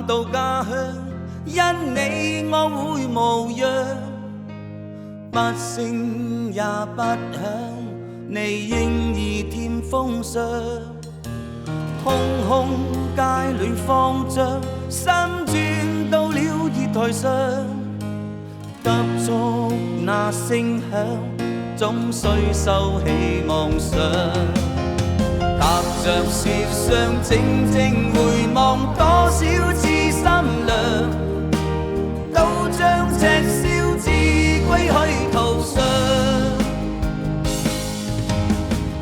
到家鄉，因你我會無恙，不聲也不響，你應已添風霜。空空街裏慌張，心轉到了月台上，急促那聲響，總須收起妄想。踏着雪上，靜靜回望，多少次心涼，都將赤燒字歸去途上。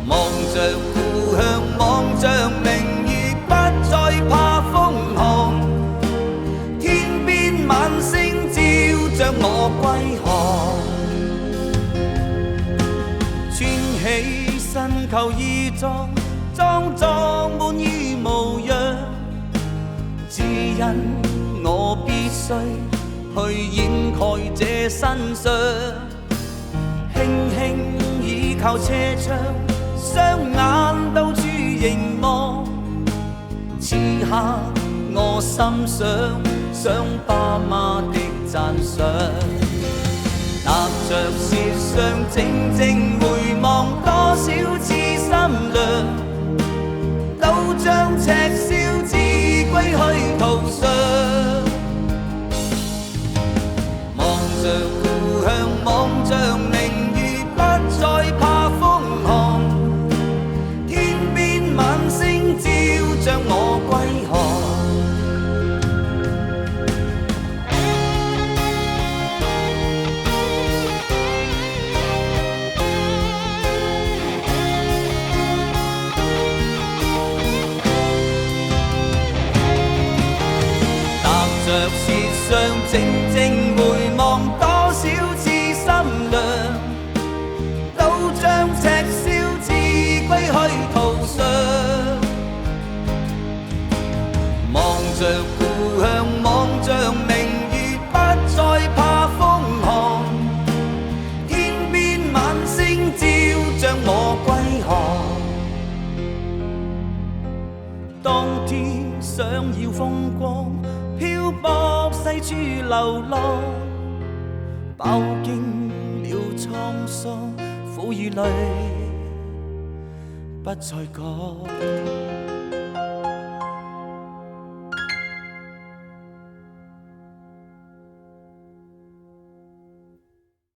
望着故鄉，望着明月，不再怕風寒。天邊晚星照着我歸航，穿起新舊衣裝，裝作滿意模樣，只因我必須去掩蓋這身傷。輕輕倚靠車窗，雙眼到處凝望，此刻我心想爸媽的讚賞。踏着雪上，靜靜回望，多少次心涼，都將赤燒字歸去途上。望着故鄉，望着明月，不再怕風寒。天邊晚星照着我歸航。着雪上，靜靜回望，多少次心涼，都將赤燒字歸去途上。望着故鄉，望着明月，不再怕風寒。天邊晚星照着我歸航。當天想要風光，漂泊四處流浪，飽經了滄桑，苦與淚不再講。